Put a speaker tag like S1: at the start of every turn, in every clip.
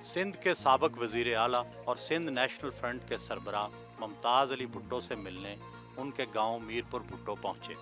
S1: सिंध के साबिक वजीर आला और सिंध नेशनल फ्रंट के सरबराह मुमताज़ अली भुट्टो से मिलने उनके गांव मीरपुर भुट्टो पहुंचे।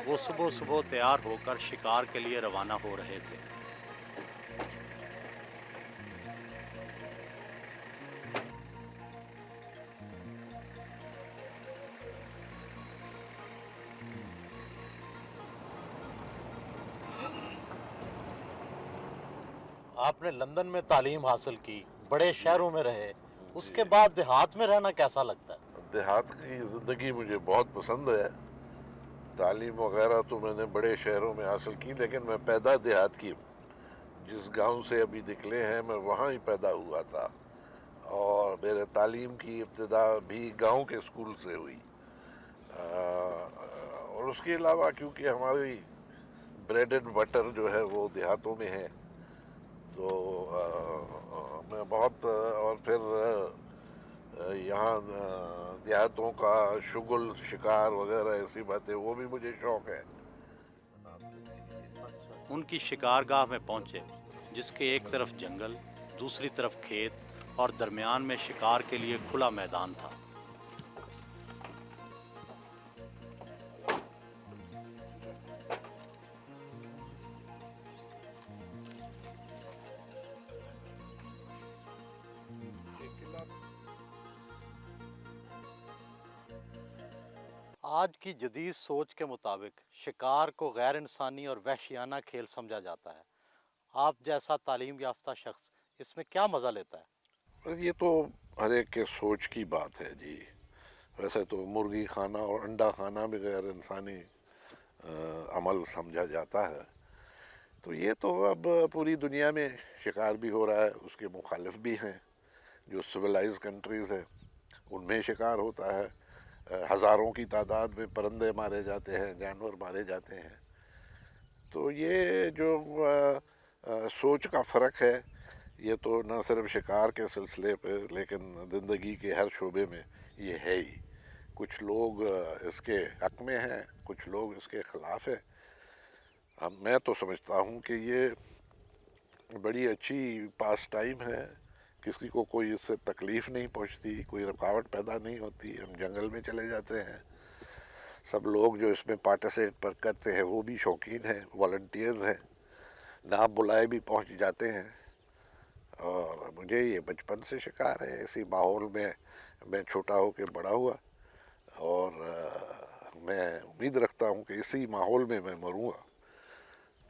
S1: वो सुबह सुबह तैयार होकर शिकार के लिए रवाना हो रहे थे। आपने लंदन में तालीम हासिल की, बड़े शहरों में रहे, उसके बाद देहात में रहना कैसा लगता है?
S2: देहात की ज़िंदगी मुझे बहुत पसंद है। तालीम वगैरह तो मैंने बड़े शहरों में हासिल की, लेकिन मैं पैदा देहात की हूँ। जिस गांव से अभी निकले हैं मैं वहाँ ही पैदा हुआ था और मेरे तालीम की इब्तिदा भी गांव के स्कूल से हुई। और उसके अलावा क्योंकि हमारी ब्रेड एंड बटर जो है वो देहातों में है, तो मैं बहुत और फिर यहाँ देहातों का शुगल शिकार वगैरह ऐसी बातें, वो भी मुझे शौक है।
S1: उनकी शिकारगाह में पहुंचे, जिसके एक तरफ जंगल, दूसरी तरफ खेत और दरमियान में शिकार के लिए खुला मैदान था। आज की जदीद सोच के मुताबिक शिकार को गैर इंसानी और वहशियाना खेल समझा जाता है। आप जैसा तालीम याफ्ता शख्स इसमें क्या मज़ा लेता है?
S2: ये तो हर एक के सोच की बात है जी। वैसे तो मुर्गी खाना और अंडा खाना भी गैर इंसानी अमल समझा जाता है। तो ये तो अब पूरी दुनिया में शिकार भी हो रहा है, उसके मुखालिफ भी हैं। जो सिविलाइज कंट्रीज़ हैं उनमें शिकार होता है, हज़ारों की तादाद में परिंदे मारे जाते हैं, जानवर मारे जाते हैं। तो ये जो सोच का फ़र्क है, ये तो न सिर्फ शिकार के सिलसिले पे लेकिन ज़िंदगी के हर शोबे में ये है ही। कुछ लोग इसके हक़ में हैं, कुछ लोग इसके ख़िलाफ़ हैं। मैं तो समझता हूँ कि ये बड़ी अच्छी पास टाइम है, किसी को कोई इससे तकलीफ़ नहीं पहुँचती, कोई रुकावट पैदा नहीं होती। हम जंगल में चले जाते हैं, सब लोग जो इसमें पार्टिसिपेट करते हैं वो भी शौकीन हैं, वॉलंटियर्स हैं, ना बुलाए भी पहुँच जाते हैं। और मुझे ये बचपन से शिकार है, इसी माहौल में मैं छोटा होकर बड़ा हुआ और मैं उम्मीद रखता हूँ कि इसी माहौल में मैं मरूँगा,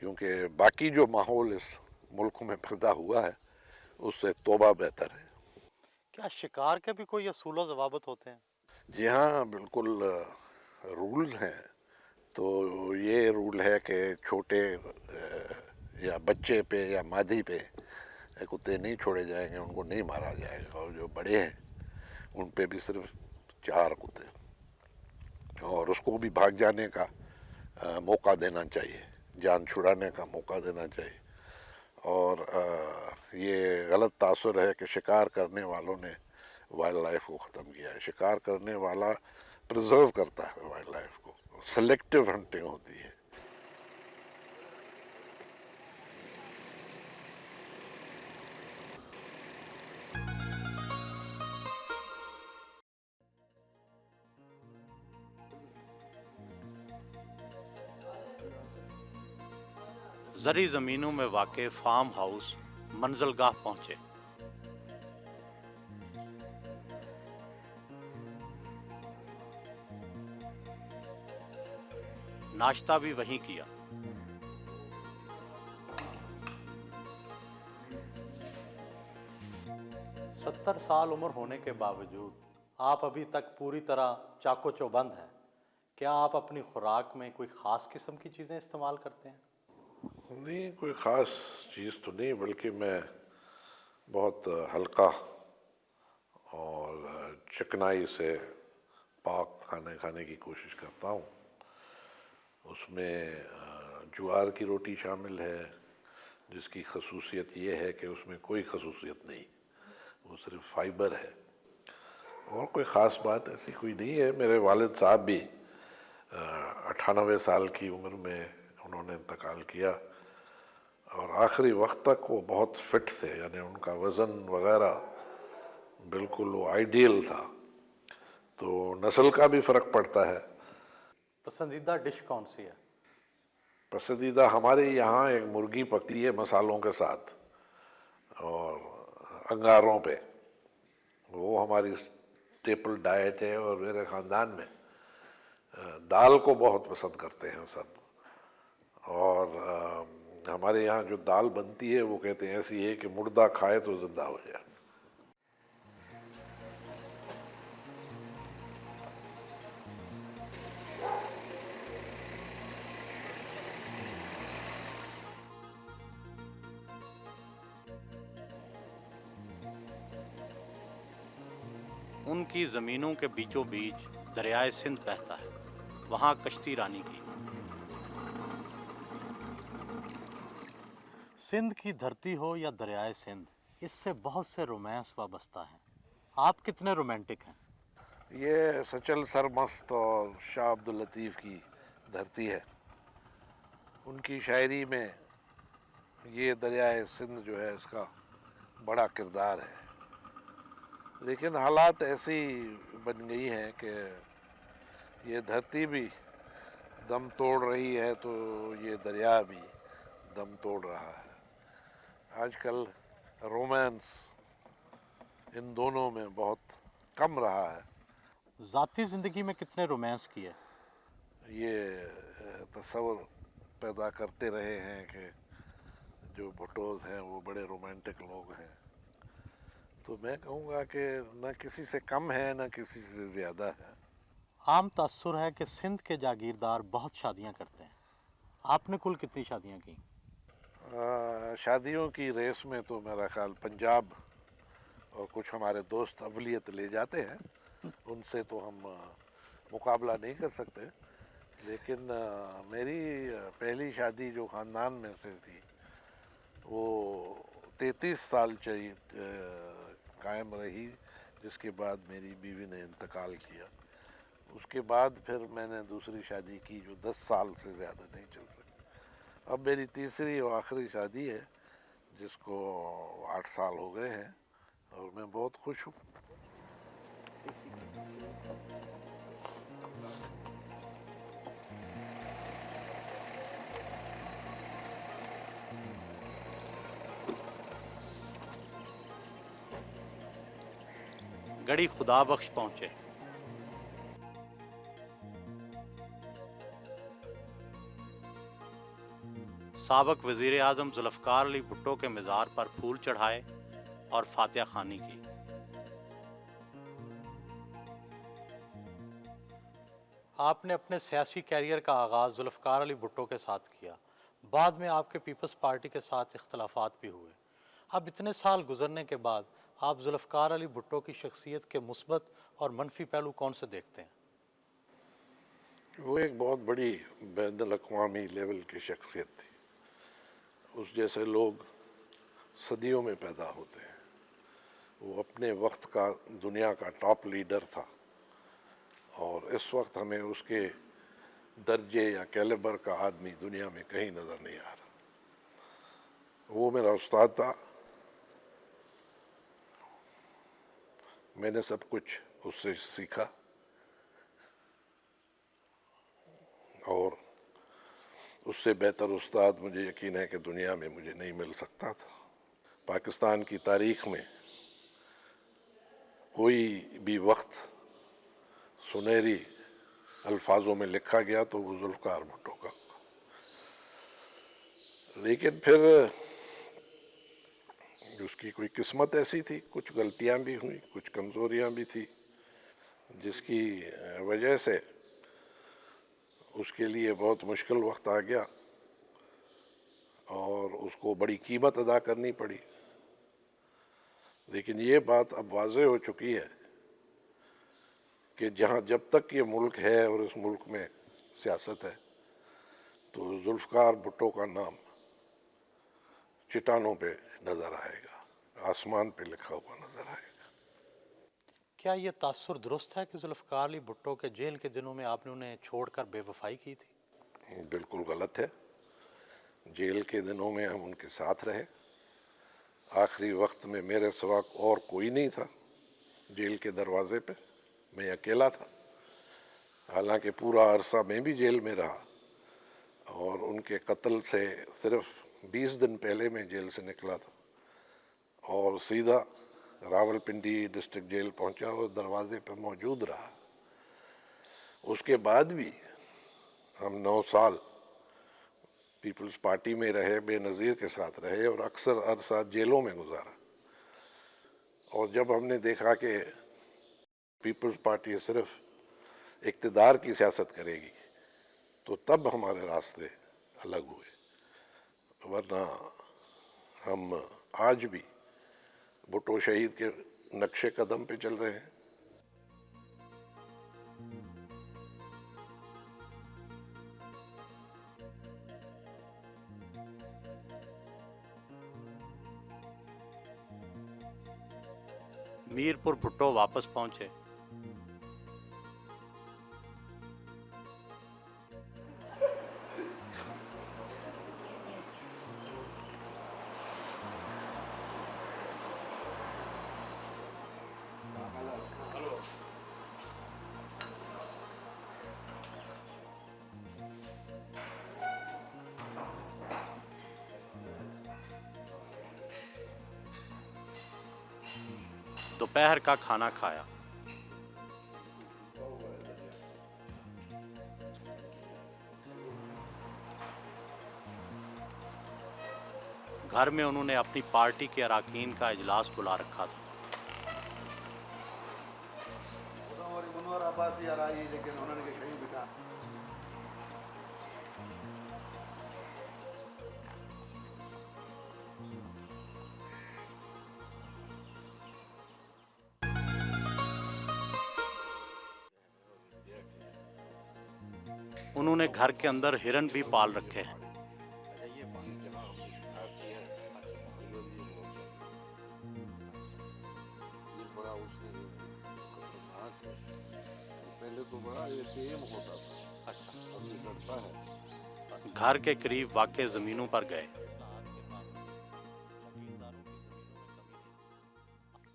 S2: क्योंकि बाकी जो माहौल इस मुल्क में पैदा हुआ है उससे तौबा बेहतर है।
S1: क्या शिकार के भी कोई असूल व ज़वाबित होते हैं?
S2: जी हाँ, बिल्कुल रूल्स हैं। तो ये रूल है कि छोटे या बच्चे पे या मादी पे कुत्ते नहीं छोड़े जाएंगे, उनको नहीं मारा जाएगा। और जो बड़े हैं उन पे भी सिर्फ 4 कुत्ते, और उसको भी भाग जाने का मौका देना चाहिए, जान छुड़ाने का मौका देना चाहिए। और ये गलत तासुर है कि शिकार करने वालों ने वाइल्ड लाइफ को ख़त्म किया है। शिकार करने वाला प्रिजर्व करता है वाइल्ड लाइफ को, सेलेक्टिव हंटिंग होती है।
S1: ज़री ज़मीनों में वाक़े फार्म हाउस मंजिलगाह पहुंचे। नाश्ता भी वहीं किया। 70 साल उम्र होने के बावजूद आप अभी तक पूरी तरह चाको चौबंद हैं। क्या आप अपनी खुराक में कोई ख़ास किस्म की चीज़ें इस्तेमाल करते हैं?
S2: नहीं, कोई ख़ास चीज़ तो नहीं, बल्कि मैं बहुत हल्का और चिकनाई से पाक खाने खाने की कोशिश करता हूँ। उसमें ज्वार की रोटी शामिल है, जिसकी खसूसियत ये है कि उसमें कोई खसूसियत नहीं, वो सिर्फ फाइबर है। और कोई ख़ास बात ऐसी कोई नहीं है। मेरे वालिद साहब भी 98 साल की उम्र में उन्होंने इंतकाल किया और आखिरी वक्त तक वो बहुत फिट थे, यानी उनका वज़न वग़ैरह बिल्कुल वो आइडियल था। तो नस्ल का भी फ़र्क पड़ता है।
S1: पसंदीदा डिश कौन सी है?
S2: पसंदीदा हमारे यहाँ एक मुर्गी पकती है मसालों के साथ और अंगारों पे, वो हमारी स्टेपल डाइट है। और मेरे ख़ानदान में दाल को बहुत पसंद करते हैं सब। और हमारे यहाँ जो दाल बनती है वो कहते हैं ऐसी है कि मुर्दा खाए तो ज़िंदा हो जाए।
S1: उनकी ज़मीनों के बीचों बीच दरियाए सिंध बहता है, वहाँ कश्ती रानी की। सिंध की धरती हो या दरियाए सिंध, इससे बहुत से रोमांस वाबस्ता हैं। आप कितने रोमांटिक हैं?
S2: ये सचल सरमस्त और शाह अब्दुल लतीफ़ की धरती है। उनकी शायरी में ये दरियाए सिंध जो है इसका बड़ा किरदार है। लेकिन हालात ऐसी बन गई हैं कि ये धरती भी दम तोड़ रही है, तो ये दरिया भी दम तोड़ रहा है। आजकल रोमांस इन दोनों में बहुत कम रहा है।
S1: ज़ाती ज़िंदगी में कितने रोमांस किए?
S2: ये तस्वर पैदा करते रहे हैं कि जो भुट्टोज हैं वो बड़े रोमांटिक लोग हैं। तो मैं कहूँगा कि न किसी से कम है न किसी से ज़्यादा है।
S1: आम तासुर है कि सिंध के जागीरदार बहुत शादियां करते हैं। आपने कुल कितनी शादियां की?
S2: शादियों की रेस में तो मेरा ख्याल पंजाब और कुछ हमारे दोस्त अवलियत ले जाते हैं, उनसे तो हम मुकाबला नहीं कर सकते। लेकिन मेरी पहली शादी जो ख़ानदान में से थी वो 33 साल कायम रही, जिसके बाद मेरी बीवी ने इंतकाल किया। उसके बाद फिर मैंने दूसरी शादी की जो 10 साल से ज़्यादा नहीं चल सकी। अब मेरी तीसरी और आखिरी शादी है जिसको 8 साल हो गए हैं और मैं बहुत खुश हूँ।
S1: गड़ी खुदा बख्श पहुंचे। साबक वजीर आजम जुल्फ़िकार अली भुट्टो के मज़ार पर फूल चढ़ाए और फातिहा खानी की। आपने अपने सियासी कैरियर का आगाज़ जुल्फ़िकार अली भुट्टो के साथ किया। बाद में आपके पीपल्स पार्टी के साथ इख्तलाफात भी हुए। अब इतने साल गुजरने के बाद आप जुल्फ़िकार अली भुट्टो की शख्सियत के मुस्बत और मनफी पहलू कौन से देखते हैं?
S2: वो एक बहुत बड़ी बैनुल अक़वामी लेवल की शख्सियत थी। उस जैसे लोग सदियों में पैदा होते हैं। वो अपने वक्त का दुनिया का टॉप लीडर था और इस वक्त हमें उसके दर्जे या कैलिबर का आदमी दुनिया में कहीं नज़र नहीं आ रहा। वो मेरा उस्ताद था। मैंने सब कुछ उससे सीखा और उससे बेहतर उस्ताद मुझे यकीन है कि दुनिया में मुझे नहीं मिल सकता था। पाकिस्तान की तारीख़ में कोई भी वक्त सुनहरी अल्फाजों में लिखा गया तो वो जुल्फ़िकार भुट्टो का। लेकिन फिर اس کی کوئی قسمت ایسی تھی، کچھ غلطیاں بھی ہوئیں، کچھ کمزوریاں بھی تھی، جس کی وجہ سے اس کے لیے بہت مشکل وقت آ گیا اور اس کو بڑی قیمت ادا کرنی پڑی. لیکن یہ بات اب واضح ہو چکی ہے کہ جب تک یہ ملک ہے اور اس ملک میں سیاست ہے تو ذوالفقار بھٹو کا نام چٹانوں پہ نظر آئے گا، آسمان پہ لکھا ہوا نظر آئے گا.
S1: کیا یہ تاثر درست ہے کہ ذوالفقار علی بھٹو کے جیل کے دنوں میں آپ نے انہیں چھوڑ کر بے وفائی کی تھی؟
S2: بالکل غلط ہے. جیل کے دنوں میں ہم ان کے ساتھ رہے. آخری وقت میں میرے سوا اور کوئی نہیں تھا جیل کے دروازے پہ، میں اکیلا تھا. حالانکہ پورا عرصہ میں بھی جیل میں رہا اور ان کے قتل سے صرف 20 دن پہلے میں جیل سے نکلا تھا اور سیدھا راولپنڈی ڈسٹرکٹ جیل پہنچا اور دروازے پہ موجود رہا. اس کے بعد بھی ہم 9 سال پیپلز پارٹی میں رہے، بے نظیر کے ساتھ رہے اور اکثر عرصہ جیلوں میں گزارا. اور جب ہم نے دیکھا کہ پیپلز پارٹی صرف اقتدار کی سیاست کرے گی تو تب ہمارے راستے الگ ہوئے، ورنہ ہم آج بھی بھٹو شہید کے نقش قدم پہ چل رہے ہیں.
S1: میرپور بھٹو واپس پہنچے. دوپہر کا کھانا کھایا. گھر میں انہوں نے اپنی پارٹی کے اراکین کا اجلاس بلا رکھا تھا. انہوں نے گھر کے اندر ہرن بھی پال رکھے ہیں. گھر کے قریب واقع زمینوں پر گئے.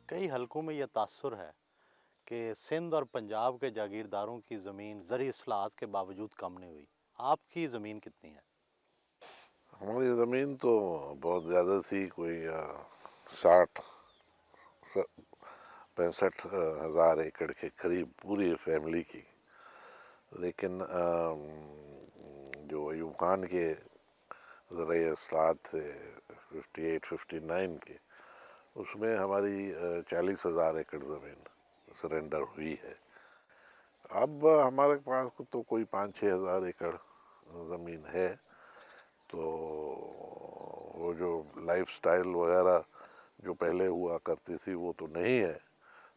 S1: کئی حلقوں میں یہ تاثر ہے کہ سندھ اور پنجاب کے جاگیرداروں کی زمین زرعی اصلاحات کے باوجود کم نہیں ہوئی. آپ کی زمین کتنی ہے؟
S2: ہماری زمین تو بہت زیادہ تھی، کوئی 65,000 ایکڑ کے قریب پوری فیملی کی. لیکن جو ایوب خان کے زرعی اصلاحات تھے 58-59 کے، اس میں ہماری 40,000 ایکڑ زمین سرنڈر ہوئی ہے. اب ہمارے پاس تو کوئی 5-6 ہزار ایکڑ زمین ہے. تو وہ جو لائف سٹائل وغیرہ جو پہلے ہوا کرتی تھی وہ تو نہیں ہے،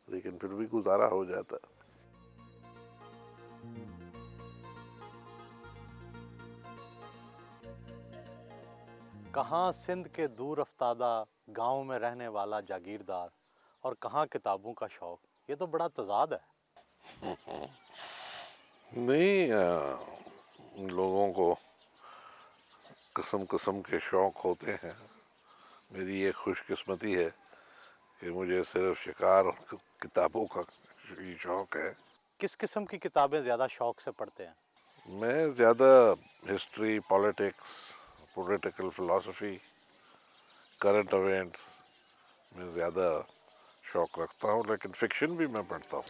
S2: لیکن پھر بھی گزارا ہو جاتا.
S1: کہاں سندھ کے دور افتادہ گاؤں میں رہنے والا جاگیردار اور کہاں کتابوں کا شوق، یہ تو بڑا تضاد ہے.
S2: نہیں، ان لوگوں کو قسم قسم کے شوق ہوتے ہیں. میری یہ خوش قسمتی ہے کہ مجھے صرف شکار اور کتابوں کا ہی شوق ہے.
S1: کس قسم کی کتابیں زیادہ شوق سے پڑھتے ہیں؟
S2: میں زیادہ history, politics, political philosophy, current events میں زیادہ شوق رکھتا ہوں، لیکن فکشن بھی میں پڑھتا ہوں.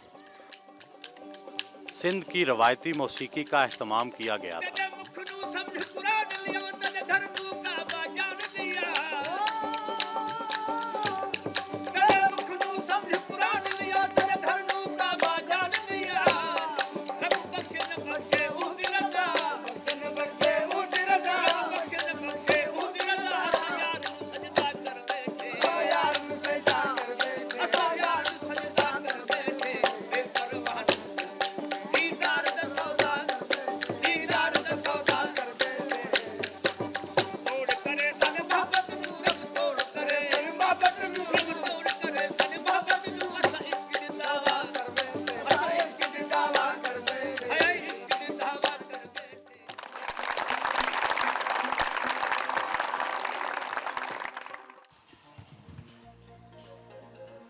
S1: سندھ کی روایتی موسیقی کا اہتمام کیا گیا تھا.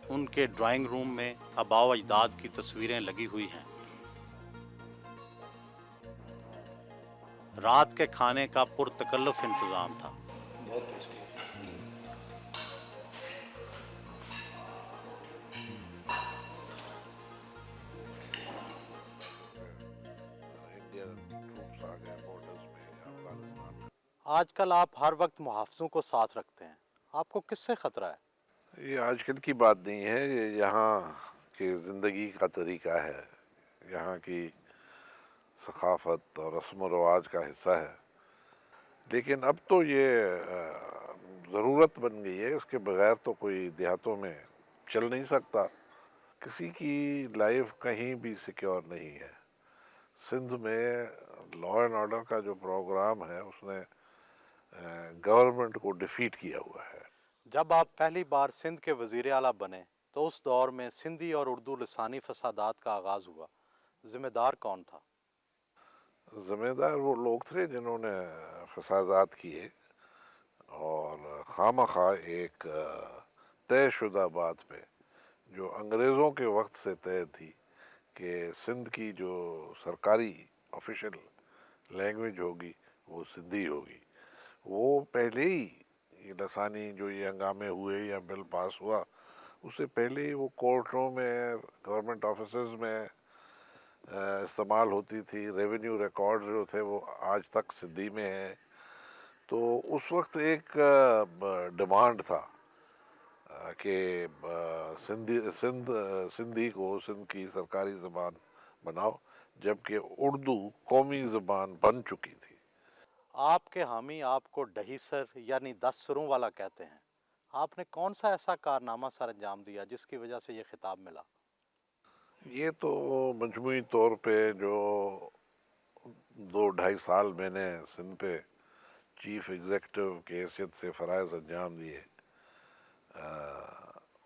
S1: ان کے ڈرائنگ روم میں آباء و اجداد کی تصویریں لگی ہوئی ہیں۔ رات کے کھانے کا پرتکلف انتظام تھا۔
S2: انڈین ٹروپس آ گئے بارڈرز پہ افغانستان میں۔
S1: آج کل آپ ہر وقت محافظوں کو ساتھ رکھتے ہیں، آپ کو کس سے خطرہ ہے؟
S2: یہ آج کل کی بات نہیں ہے، یہ یہاں کی زندگی کا طریقہ ہے، یہاں کی ثقافت اور رسم و رواج کا حصہ ہے۔ لیکن اب تو یہ ضرورت بن گئی ہے، اس کے بغیر تو کوئی دیہاتوں میں چل نہیں سکتا۔ کسی کی لائف کہیں بھی سیکیور نہیں ہے۔ سندھ میں لا اینڈ آرڈر کا جو پروگرام ہے اس نے گورنمنٹ کو ڈیفیٹ کیا ہوا ہے۔
S1: جب آپ پہلی بار سندھ کے وزیر اعلیٰ بنے تو اس دور میں سندھی اور اردو لسانی فسادات کا آغاز ہوا، ذمہ دار کون تھا؟
S2: ذمہ دار وہ لوگ تھے جنہوں نے فسادات کیے، اور خواہ مخواہ ایک طے شدہ بات پہ جو انگریزوں کے وقت سے طے تھی کہ سندھ کی جو سرکاری آفیشیل لینگویج ہوگی وہ سندھی ہوگی، وہ پہلے ہی یہ لسانی جو یہ ہنگامے ہوئے یا بل پاس ہوا اس سے پہلے ہی وہ کورٹوں میں، گورنمنٹ آفیسز میں استعمال ہوتی تھی۔ ریونیو ریکارڈ جو تھے وہ آج تک سندھی میں ہیں۔ تو اس وقت ایک ڈیمانڈ تھا کہ سندھی کو سندھ کی سرکاری زبان بناؤ، جبکہ اردو قومی زبان بن چکی تھی۔
S1: آپ کے حامی آپ کو ڈہی سر یعنی 10 سروں والا کہتے ہیں۔ آپ نے کون سا ایسا کارنامہ سر انجام دیا جس کی وجہ سے یہ خطاب ملا؟
S2: یہ تو مجموعی طور پہ جو 2-2.5 سال میں نے سندھ پہ چیف ایگزیکٹو کی حیثیت سے فرائض انجام دیے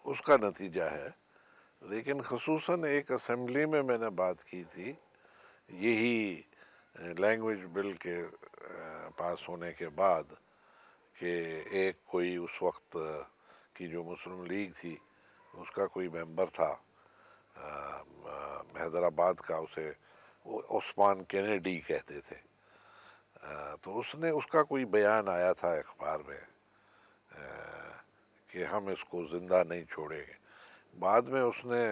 S2: اس کا نتیجہ ہے۔ لیکن خصوصاً ایک اسمبلی میں نے بات کی تھی، یہی لینگویج بل کے پاس ہونے کے بعد، کہ ایک کوئی اس وقت کی جو مسلم لیگ تھی اس کا کوئی ممبر تھا حیدرآباد کا، اسے وہ عثمان کینیڈی کہتے تھے، تو اس نے اس کا کوئی بیان آیا تھا اخبار میں کہ ہم اس کو زندہ نہیں چھوڑیں گے۔ بعد میں اس نے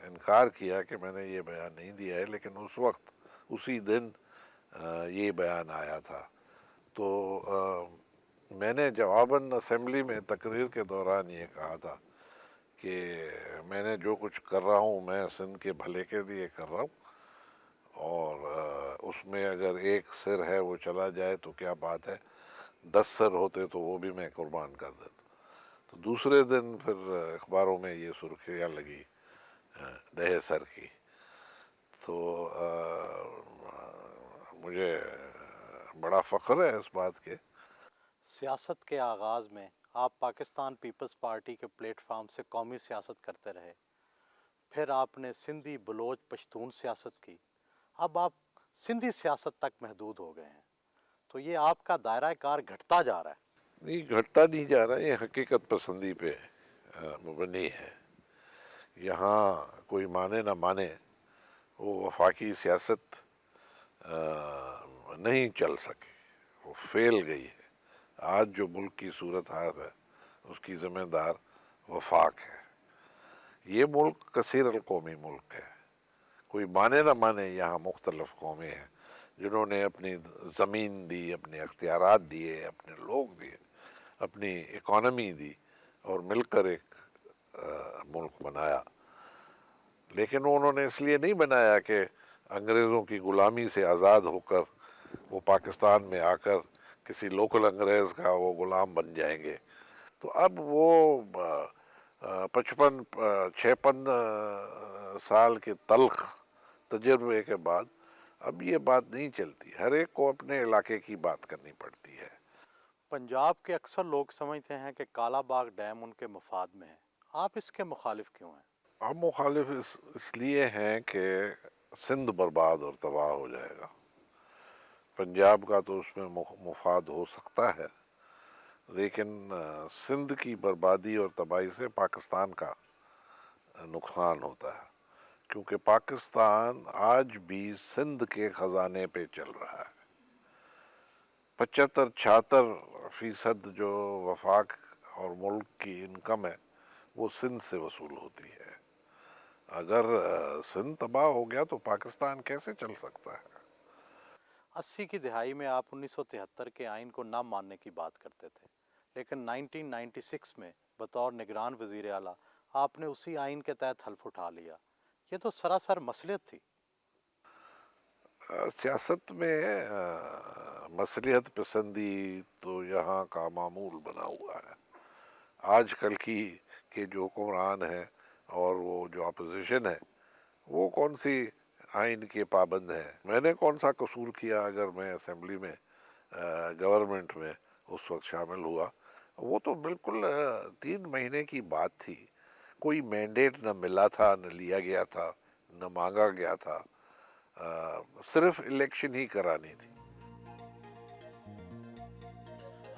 S2: انکار کیا کہ میں نے یہ بیان نہیں دیا ہے، لیکن اس وقت اسی دن یہ بیان آیا تھا۔ تو میں نے جواباً اسمبلی میں تقریر کے دوران یہ کہا تھا کہ میں نے جو کچھ کر رہا ہوں میں سندھ کے بھلے کے لیے کر رہا ہوں، اور اس میں اگر ایک سر ہے وہ چلا جائے تو کیا بات ہے، 10 سر ہوتے تو وہ بھی میں قربان کر دیتا۔ تو دوسرے دن پھر اخباروں میں یہ سرخیاں لگی ڈہے سر کی۔ تو مجھے بڑا فخر ہے اس بات کے۔
S1: سیاست کے آغاز میں آپ پاکستان پیپلز پارٹی کے پلیٹ فارم سے قومی سیاست کرتے رہے، پھر آپ نے سندھی بلوچ پشتون سیاست کی، اب آپ سندھی سیاست تک محدود ہو گئے ہیں، تو یہ آپ کا دائرہ کار گھٹتا جا رہا ہے۔
S2: نہیں، گھٹتا نہیں جا رہا، یہ حقیقت پسندی پہ مبنی ہے۔ یہاں کوئی مانے نہ مانے وہ وفاقی سیاست نہیں چل سکی، وہ فیل گئی ہے۔ آج جو ملک کی صورتحال ہے اس کی ذمہ دار وفاق ہے۔ یہ ملک کثیر القومی ملک ہے، کوئی مانے نہ مانے یہاں مختلف قومیں ہیں جنہوں نے اپنی زمین دی، اپنے اختیارات دیے، اپنے لوگ دیے، اپنی اکانومی دی، اور مل کر ایک ملک بنایا۔ لیکن انہوں نے اس لیے نہیں بنایا کہ انگریزوں کی غلامی سے آزاد ہو کر وہ پاکستان میں آ کر کسی لوکل انگریز کا وہ غلام بن جائیں گے۔ تو اب وہ 56 سال کے تلخ تجربے کے بعد اب یہ بات نہیں چلتی، ہر ایک کو اپنے علاقے کی بات کرنی پڑتی ہے۔
S1: پنجاب کے اکثر لوگ سمجھتے ہیں کہ کالا باغ ڈیم ان کے مفاد میں ہے، آپ اس کے مخالف کیوں ہیں؟
S2: اب مخالف اس لیے ہیں کہ سندھ برباد اور تباہ ہو جائے گا۔ پنجاب کا تو اس میں مفاد ہو سکتا ہے، لیکن سندھ کی بربادی اور تباہی سے پاکستان کا नुकसान होता है, क्योंकि पाकिस्तान आज भी सिंध के खजाने पे चल रहा है। 75-76% जो वफाक और मुल्क की इनकम है वो सिंध से वसूल होती है। अगर सिंध तबाह हो गया तो पाकिस्तान कैसे चल सकता है?
S1: 80 की दिहाई में आप 1973 के आइन को ना मानने की बात करते थे, लेकिन 1996 में बतौर निगरान वजीर आला आपने उसी आइन के तहत हल्फ उठा लिया। ये तो सरासर मसलियत थी।
S2: सियासत में मसलिहत पसंदी तो यहाँ का मामूल बना हुआ है। आजकल की के जो हुक्मरान हैं और वो जो अपोजिशन है वो कौन सी आइन के पाबंद हैं? मैंने कौन सा कसूर किया अगर मैं असेंबली में गवर्नमेंट में उस वक्त शामिल हुआ? वो तो बिल्कुल 3 महीने की बात थी। कोई मैंडेट न मिला था, न लिया गया था, न मांगा गया था। सिर्फ इलेक्शन ही करानी थी।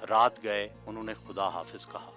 S1: रात गए उन्होंने खुदा हाफिज कहा।